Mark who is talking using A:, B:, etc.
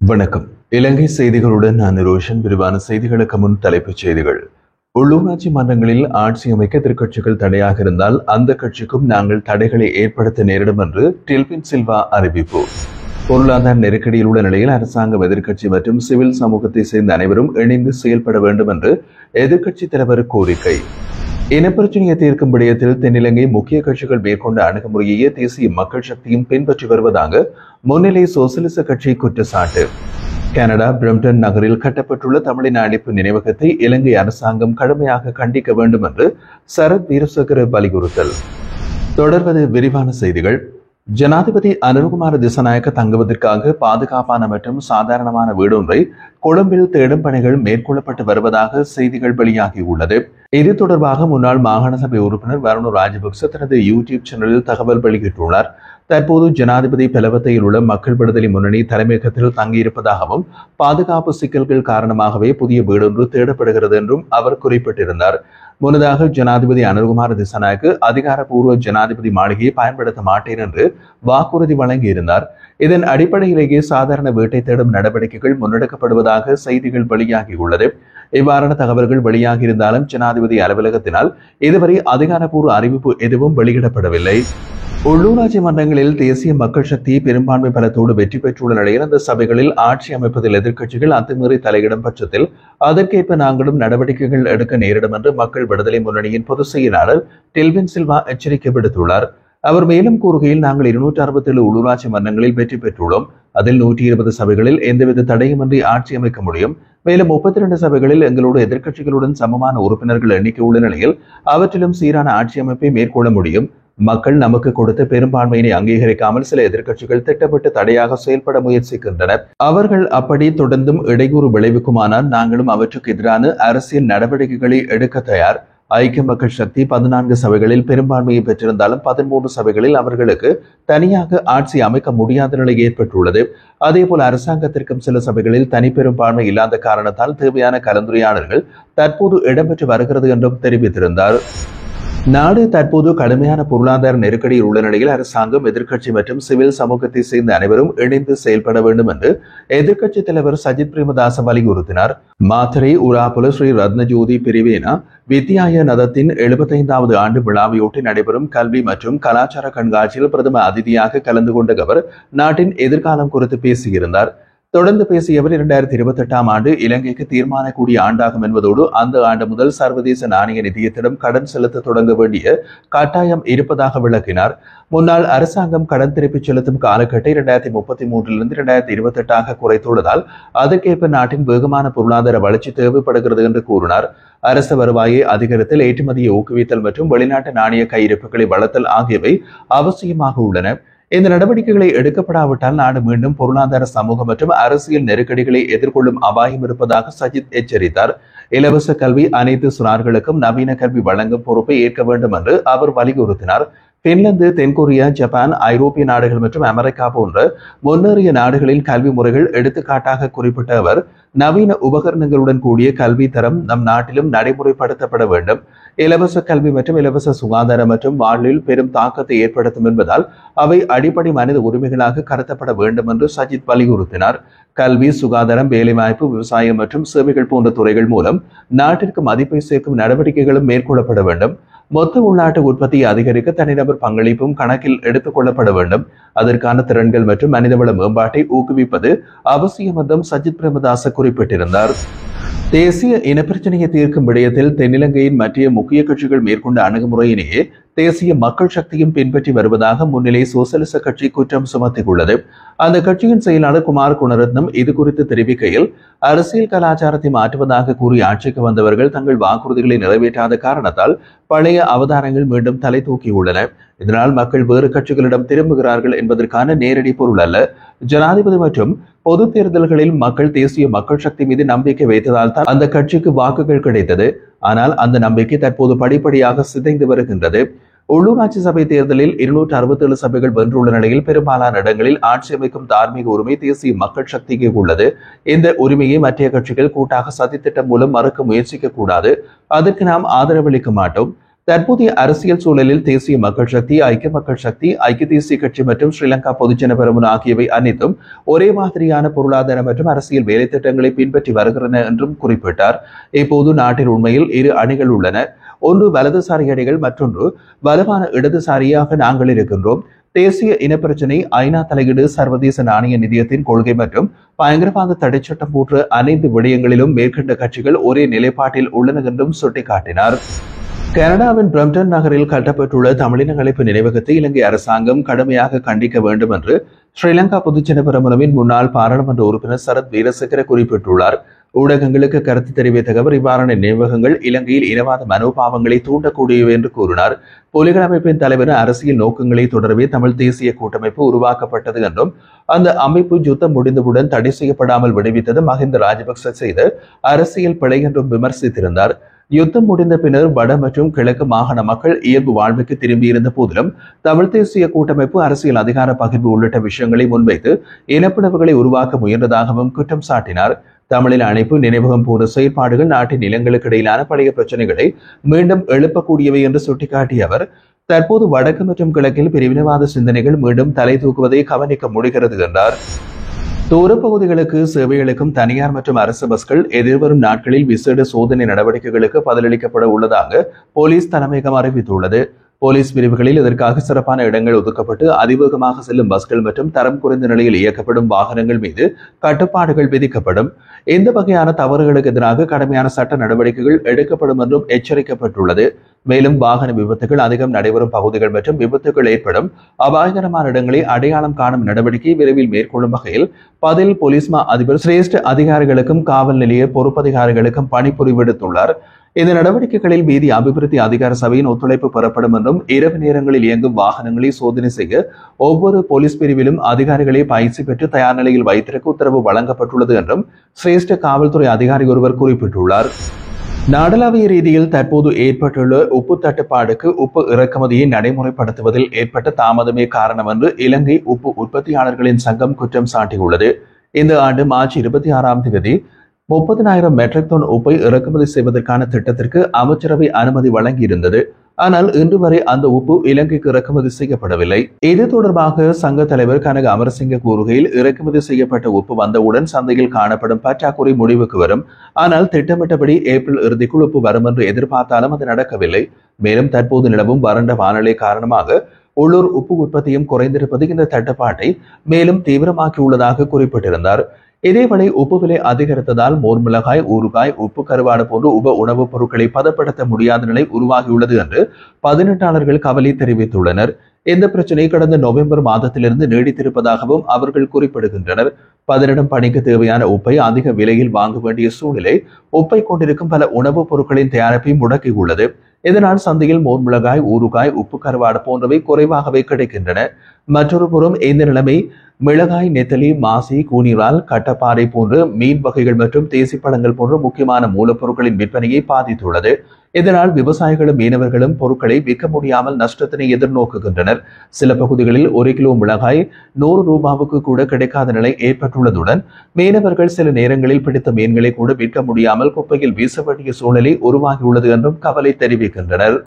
A: வணக்கம். இலங்கை செய்திகளுடன் நான் ரோஷன். விரிவான செய்திகளுக்கு முன் தலைப்புச் செய்திகள். உள்ளூராட்சி மன்றங்களில் ஆட்சி அமைக்க எதிர்க்கட்சிகள் தடையாக இருந்தால் அந்த கட்சிக்கும் நாங்கள் தடைகளை ஏற்படுத்த நேரிடும் என்று டெல்வின் சில்வா அறிவிப்பு. பொருளாதார நெருக்கடியில் உள்ள நிலையில் அரசாங்கம், எதிர்க்கட்சி மற்றும் சிவில் சமூகத்தை சேர்ந்த அனைவரும் இணைந்து செயல்பட வேண்டும் என்று எதிர்க்கட்சித் தலைவர் கோரிக்கை. இனப்பிரச்சனையை தீர்க்கும் விடயத்தில் தென்னிலங்கை முக்கிய கட்சிகள் மேற்கொண்ட அணுகுமுறையையே தேசிய மக்கள் சக்தியும் பின்பற்றி வருவதாக முன்னிலை சோசலிச கட்சி குற்றச்சாட்டு. கனடா பிரம்டன் நகரில் கட்டப்பட்டுள்ள தமிழின அழிப்பு நினைவகத்தை இலங்கை அரசாங்கம் கடுமையாக கண்டிக்க வேண்டும் என்று சரத் வீரசேகர வலியுறுத்தல். தொடர்வது விரிவான செய்திகள். ஜனாதிபதி அனுரகுமார திசாநாயக்க தங்குவதற்காக பாதுகாப்பான மற்றும் சாதாரணமான வீடொன்றை கொழும்பில் தேடும் பணிகள் மேற்கொள்ளப்பட்டு வருவதாக செய்திகள் வெளியாகியுள்ளது. இது தொடர்பாக முன்னாள் மாகாண சபை உறுப்பினர் வருண ராஜபக்ச தனது யூடியூப் சேனலில் தகவல் வெளியிட்டுள்ளார். தற்போது ஜனாதிபதி பெலவத்தையில் உள்ள மக்கள் விடுதலை முன்னணி தலைமையகத்தில் தங்கியிருப்பதாகவும் பாதுகாப்பு சிக்கல்கள் காரணமாகவே புதிய வீடொன்று தேடப்படுகிறது என்றும் அவர் குறிப்பிட்டிருந்தார். முன்னதாக ஜனாதிபதி அனுரகுமார திசாநாயக்க அதிகாரப்பூர்வ ஜனாதிபதி மாளிகையை பயன்படுத்த மாட்டேன் என்று வாக்குறுதி வழங்கியிருந்தார். இதன் அடிப்படையிலேயே சாதாரண வீட்டை தேடும் நடவடிக்கைகள் முன்னெடுக்கப்படுவதாக செய்திகள் வெளியாகியுள்ளது. இவ்வாறான தகவல்கள் வெளியாகியிருந்தாலும் ஜனாதிபதி அலுவலகத்தினால் இதுவரை அதிகாரப்பூர்வ அறிவிப்பு எதுவும் வெளியிடப்படவில்லை. உள்ளூராட்சி மன்றங்களில் தேசிய மக்கள் சக்தி பெரும்பான்மை பலத்தோடு வெற்றி பெற்றுள்ள நிலையில் அந்த சபைகளில் ஆட்சி அமைப்பதில் எதிர்க்கட்சிகள் அத்துமீறி தலையிடும் பட்சத்தில் அதற்கேற்ப நாங்களும் நடவடிக்கைகள் எடுக்க நேரிடும் என்று மக்கள் விடுதலை முன்னணியின் பொதுச் செயலாளர் டெல்வின் சில்வா எச்சரிக்கை விடுத்துள்ளார். அவர் மேலும் கூறுகையில், நாங்கள் 267 உள்ளூராட்சி மன்றங்களில் வெற்றி பெற்றுள்ளோம். அதில் 120 சபைகளில் எந்தவித தடையுமின்றி ஆட்சி அமைக்க முடியும். மேலும் 32 சபைகளில் எங்களோடு எதிர்க்கட்சிகளுடன் சமமான உறுப்பினர்கள் எண்ணிக்கை உள்ள நிலையில் அவற்றிலும் சீரான ஆட்சி அமைப்பை மேற்கொள்ள முடியும். மக்கள் நமக்கு கொடுத்த பெரும்பான்மையினை அங்கீகரிக்காமல் சில எதிர்க்கட்சிகள் திட்டமிட்டு தடையாக செயல்பட முயற்சிக்கின்றனர். அவர்கள் அப்படி தொடர்ந்தும் இடையூறு விளைவிக்குமானால் நாங்களும் அவற்றுக்கு எதிரான அரசியல் நடவடிக்கைகளை எடுக்க தயார். ஐக்கிய மக்கள் சக்தி 14 சபைகளில் பெரும்பான்மையை பெற்றிருந்தாலும் 13 சபைகளில் அவர்களுக்கு தனியாக ஆட்சி அமைக்க முடியாத நிலை ஏற்பட்டுள்ளது. அதேபோல் அரசாங்கத்திற்கும் சில சபைகளில் தனி பெரும்பான்மை இல்லாத காரணத்தால் தேவையான கலந்துரையாடல்கள் தற்போது இடம்பெற்று வருகிறது என்றும் தெரிவித்திருந்தார். நாடு தற்போது கடுமையான பொருளாதார நெருக்கடியில் உள்ள நிலையில் அரசாங்கம், எதிர்க்கட்சி மற்றும் சிவில் சமூகத்தை சேர்ந்த அனைவரும் இணைந்து செயல்பட வேண்டும் என்று எதிர்க்கட்சித் தலைவர் சஜித் பிரேமதாச வலியுறுத்தினார். மாத்தறை உராபுல ஸ்ரீ ரத்னஜோதி பிரிவேனா வித்யாய நதத்தின் 75வது ஆண்டு விழாவையொட்டி நடைபெறும் கல்வி மற்றும் கலாச்சார கண்காட்சியில் பிரதம அதிதியாக கலந்து கொண்ட அவர் நாட்டின் எதிர்காலம் குறித்து பேசியிருந்தார். தொடர்ந்து பேசிய அவர் 2028ஆம் ஆண்டு இலங்கைக்கு தீர்மானக்கூடிய ஆண்டாகும் என்பதோடு அந்த ஆண்டு முதல் சர்வதேச நாணய நிதியத்திடம் கடன் செலுத்த தொடங்க வேண்டிய கட்டாயம் இருப்பதாக விளக்கினார். முன்னாள் அரசாங்கம் கடன் திருப்பிச் செலுத்தும் காலக்கட்டை 2033 2028 குறைத்துள்ளதால் அதற்கேற்ப நாட்டின் வேகமான பொருளாதார வளர்ச்சி தேவைப்படுகிறது என்று கூறினார். அரசு வருவாயை அதிகரித்தல், ஏற்றுமதியை ஊக்குவித்தல் மற்றும் வெளிநாட்டு நாணய கையிருப்புகளை வளர்த்தல் ஆகியவை அவசியமாக உள்ளன. இந்த நடவடிக்கைகளை எடுக்கப்படாவிட்டால் நாடு மீண்டும் பொருளாதார, சமூக மற்றும் அரசியல் நெருக்கடிகளை எதிர்கொள்ளும் அபாயம் இருப்பதாக சஜித் எச்சரித்தார். இலவச கல்வி அனைத்து சிறார்களுக்கும் நவீன கல்வி வழங்கும் பொறுப்பை ஏற்க வேண்டும் என்று அவர் வலியுறுத்தினார். பின்லாந்து, தென்கொரியா, ஜப்பான், ஐரோப்பிய நாடுகள் மற்றும் அமெரிக்கா போன்ற முன்னேறிய நாடுகளின் கல்வி முறைகள் எடுத்துக்காட்டாக குறிப்பிட்ட அவர், நவீன உபகரணங்களுடன் கூடிய கல்வி தரம் நம் நாட்டிலும் நடைமுறைப்படுத்தப்பட வேண்டும். இலவச கல்வி மற்றும் இலவச சுகாதாரம் மற்றும் வாழ்வில் பெரும் தாக்கத்தை ஏற்படுத்தும் என்பதால் அவை அடிப்படை மனித உரிமைகளாக கருதப்பட வேண்டும் என்று சஜித் வலியுறுத்தினார். கல்வி, சுகாதாரம், வேலைவாய்ப்பு, விவசாயம் மற்றும் சேவைகள் போன்ற துறைகள் மூலம் நாட்டிற்கு மதிப்பை சேர்க்கும் நடவடிக்கைகளும் மேற்கொள்ளப்பட வேண்டும். மொத்த உள்நாட்டு உற்பத்தியை அதிகரிக்க தனிநபர் பங்களிப்பும் கணக்கில் எடுத்துக் கொள்ளப்பட வேண்டும். அதற்கான திறன்கள் மற்றும் மனிதவள மேம்பாட்டை ஊக்குவிப்பது அவசியம் என்றும் சஜித் பிரேமதாச குறிப்பிட்டிருந்தார். தேசிய இனப்பிரச்சனையை தீர்க்கும் விடயத்தில் தென்னிலங்கையின் மற்ற முக்கிய கட்சிகள் மேற்கொண்ட அணுகுமுறையினையே தேசிய மக்கள் சக்தியும் பின்பற்றி வருவதாக முன்னிலை சோசலிச கட்சி குற்றம் சுமத்தியுள்ளது. அந்த கட்சியின் செயலாளர் குமார் குணரத்னம் இது குறித்து தெரிவிக்கையில், அரசியல் கலாச்சாரத்தை மாற்றுவதாக கூறி ஆட்சிக்கு வந்தவர்கள் தங்கள் வாக்குறுதிகளை நிறைவேற்றாத காரணத்தால் பழைய அவதாரங்கள் மீண்டும் தலை தூக்கியுள்ளன. இதனால் மக்கள் வேறு கட்சிகளிடம் திரும்புகிறார்கள் என்பதற்கான நேரடி பொருள் அல்ல. ஜனாதிபதி மற்றும் பொது தேர்தல்களில் மக்கள் தேசிய மக்கள் சக்தி மீது நம்பிக்கை வைத்ததால் தான் அந்த கட்சிக்கு வாக்குகள் கிடைத்தது. ஆனால் அந்த நம்பிக்கை தற்போது படிப்படியாக சிதைந்து வருகின்றது. உள்ளூராட்சி சபை தேர்தலில் 267 சபைகள் வென்றுள்ள நிலையில் பெரும்பாலான இடங்களில் ஆட்சி அமைக்கும் தார்மீக உரிமை தேசிய மக்கள் சக்திக்கு உள்ளது. இந்த உரிமையை மற்ற கட்சிகள் கூட்டாக சதித்திட்டம் மூலம் மறுக்க முயற்சிக்க கூடாது. அதற்கு நாம் ஆதரவளிக்க மாட்டோம். தற்போதைய அரசியல் சூழலில் தேசிய மக்கள் சக்தி, ஐக்கிய மக்கள் சக்தி, ஐக்கிய தேசிய கட்சி மற்றும் ஸ்ரீலங்கா பொதுஜன பெரமுன ஆகியவை அனைத்தும் ஒரே மாதிரியான பொருளாதார மற்றும் அரசியல் வேலை திட்டங்களை பின்பற்றி வருகின்றன என்றும் குறிப்பிட்டார். இப்போது நாட்டில் உண்மையில் இரு அணிகள் உள்ளன. ஒன்று வலதுசாரி அணிகள், மற்றொன்று வலுவான இடதுசாரியாக நாங்கள் இருக்கின்றோம். தேசிய இனப்பிரச்சினை, ஐநா தலையீடு, சர்வதேச நாணய நிதியத்தின் கொள்கை மற்றும் பயங்கரவாத தடைச்சட்டம் போன்ற அனைத்து விடயங்களிலும் மேற்கண்ட கட்சிகள் ஒரே நிலைப்பாட்டில் உள்ளன என்றும் சுட்டிக்காட்டினார். கனடாவின் பிரம்டன் நகரில் கட்டப்பட்டுள்ள தமிழின அழைப்பு நினைவகத்தை இலங்கை அரசாங்கம் கடுமையாக கண்டிக்க வேண்டும் என்று ஸ்ரீலங்கா பொதுஜன பெரமுனவின் முன்னாள் பாராளுமன்ற உறுப்பினர் சரத் வீரசேகர குறிப்பிட்டுள்ளார். ஊடகங்களுக்கு கருத்து தெரிவித்த அவர் இவ்வாறான நினைவகங்கள் இலங்கையில் இனவாத மனோபாவங்களை தூண்டக்கூடியவை என்று கூறினார். புலிகள் அமைப்பின் தலைவர் அரசியல் நோக்கங்களை தொடரவே தமிழ் தேசிய கூட்டமைப்பு உருவாக்கப்பட்டது என்றும் அந்த அமைப்பு யுத்தம் முடிந்தவுடன் தடை செய்யப்படாமல் விடுவித்தது மஹிந்த ராஜபக்ச செய்த அரசியல் பிழை என்றும் விமர்சித்திருந்தார். யுத்தம் முடிந்த பின்னர் வட மற்றும் கிழக்கு மாகாண மக்கள் இயல்பு வாழ்வுக்கு திரும்பியிருந்த போதிலும் தமிழ் தேசிய கூட்டமைப்பு அரசியல் அதிகார பகிர்வு உள்ளிட்ட விஷயங்களை முன்வைத்து இனப்பிளவுகளை உருவாக்க முயன்றதாகவும் குற்றம் சாட்டினார். தமிழில் அணைப்பு, நினைவகம் போன்ற செயற்பாடுகள் நாட்டின் நிலங்களுக்கு இடையிலான பழைய பிரச்சனைகளை மீண்டும் எழுப்பக்கூடியவை என்று சுட்டிக்காட்டிய அவர், தற்போது வடக்கு மற்றும் கிழக்கில் பிரிவினவாத சிந்தனைகள் மீண்டும் தலை தூக்குவதை கவனிக்க முடிகிறது என்றார். தூர பகுதிகளுக்கு சேவைகளுக்கும் தனியார் மற்றும் அரசு பஸ்கள் எதிர்வரும் நாட்களில் விசேட சோதனை நடவடிக்கைகளுக்கு பதிலளிக்கப்பட உள்ளதாக போலீஸ் தலைமையகம் அறிவித்துள்ளது. போலீஸ் பிரிவுகளில் இதற்காக சிறப்பான இடங்கள் ஒதுக்கப்பட்டு அதிவேகமாக செல்லும் பஸ்கள் மற்றும் தரம் குறைந்த நிலையில் இயக்கப்படும் வாகனங்கள் மீது கட்டுப்பாடுகள் விதிக்கப்படும். இந்த வகையான தவறுகளுக்கு எதிராக கடுமையான சட்ட நடவடிக்கைகள் எடுக்கப்படும் என்றும் எச்சரிக்கப்பட்டுள்ளது. மேலும் வாகன விபத்துகள் அதிகம் நடைபெறும் பகுதிகள் மற்றும் விபத்துகள் ஏற்படும் அபாயகரமான இடங்களை அடையாளம் காணும் நடவடிக்கை விரைவில் மேற்கொள்ளும் வகையில் பதில் போலீஸ் மா அதிபர் சிரேஷ்ட அதிகாரிகளுக்கும் காவல் நிலைய பொறுப்பதிகாரிகளுக்கும் பணிபுரி விடுத்துள்ளார். இந்த நடவடிக்கைகளில் வீதி அபிவிருத்தி அதிகார சபையின் ஒத்துழைப்பு பெறப்படும் என்றும் இரவு நேரங்களில் இயங்கும் வாகனங்களை சோதனை செய்ய ஒவ்வொரு போலீஸ் பிரிவிலும் அதிகாரிகளை பயிற்சி பெற்று தயார் நிலையில் வைத்திருக்க உத்தரவு வழங்கப்பட்டுள்ளது என்றும் சிரேஷ்ட காவல்துறை அதிகாரி ஒருவர் குறிப்பிட்டுள்ளார். நாடளாவிய ரீதியில் தற்போது ஏற்பட்டுள்ள உப்பு தட்டுப்பாடுக்கு உப்பு இறக்குமதியை நடைமுறைப்படுத்துவதில் ஏற்பட்ட தாமதமே காரணம் என்று இலங்கை உப்பு உற்பத்தியாளர்களின் சங்கம் குற்றம் சாட்டியுள்ளது. இந்த ஆண்டு மார்ச் 26ஆம் தேதி 30,000 மெட்ரிக் டன் உப்பை இறக்குமதி செய்வதற்கான திட்டத்திற்கு அமைச்சரவை அனுமதி வழங்கியிருந்தது. ஆனால் இன்று வரை அந்த உப்பு இலங்கைக்கு இறக்குமதி செய்யப்படவில்லை. இது தொடர்பாக சங்க தலைவர் கனக அமரசிங்க கூறுகையில், இறக்குமதி செய்யப்பட்ட உப்பு வந்தவுடன் சந்தையில் காணப்படும் பற்றாக்குறை முடிவுக்கு வரும். ஆனால் திட்டமிட்டபடி ஏப்ரல் இறுதிக்குள் உப்பு வரும் என்று எதிர்பார்த்தாலும் அது நடக்கவில்லை. மேலும் தற்போது நிலவும் வறண்ட வானிலை காரணமாக உள்ளூர் உப்பு உற்பத்தியும் குறைந்திருப்பது இந்த தட்டுப்பாட்டை மேலும் தீவிரமாக்கியுள்ளதாக குறிப்பிட்டிருந்தார். இதேவேளை உப்பு விலை அதிகரித்ததால் மோர் மிளகாய், ஊறுகாய், உப்பு கருவாடு போன்ற உப உணவுப் பொருட்களை பதப்படுத்த முடியாத நிலை உருவாகியுள்ளது என்று பதனீட்டாளர்கள் கவலை தெரிவித்துள்ளனர். இந்த பிரச்சினை கடந்த நவம்பர் மாதத்திலிருந்து நீடித்திருப்பதாகவும் அவர்கள் குறிப்பிடுகின்றனர். பதனிடும் பணிக்கு தேவையான உப்பை அதிக விலையில் வாங்க வேண்டிய சூழ்நிலை உப்பை கொண்டிருக்கும் பல உணவுப் பொருட்களின் தயாரிப்பை முடக்கியுள்ளது. இதனால் சந்தையில் மோர் மிளகாய், ஊறுகாய், உப்பு கருவாடு போன்றவை குறைவாகவே கிடைக்கின்றன. மற்றொரு புறம் இந்த நிலைமை மிளகாய், நெத்தலி, மாசி, கூனிரால், கட்டப்பாறை போன்ற மீன் வகைகள் மற்றும் தேசி பழங்கள் போன்ற முக்கியமான மூலப்பொருட்களின் விற்பனையை பாதித்துள்ளது. இதனால் விவசாயிகளும் மீனவர்களும் பொருட்களை விற்க முடியாமல் நஷ்டத்தினை எதிர்நோக்குகின்றனர். சில பகுதிகளில் 1 கிலோ மிளகாய் 100 ரூபாவுக்கு கூட கிடைக்காத நிலை ஏற்பட்டுள்ளதுடன் மீனவர்கள் சில நேரங்களில் பிடித்த மீன்களை கூட விற்க முடியாமல் குப்பையில் வீச வேண்டிய சூழ்நிலை உருவாகியுள்ளது என்றும் கவலை தெரிவிக்கின்றனர்.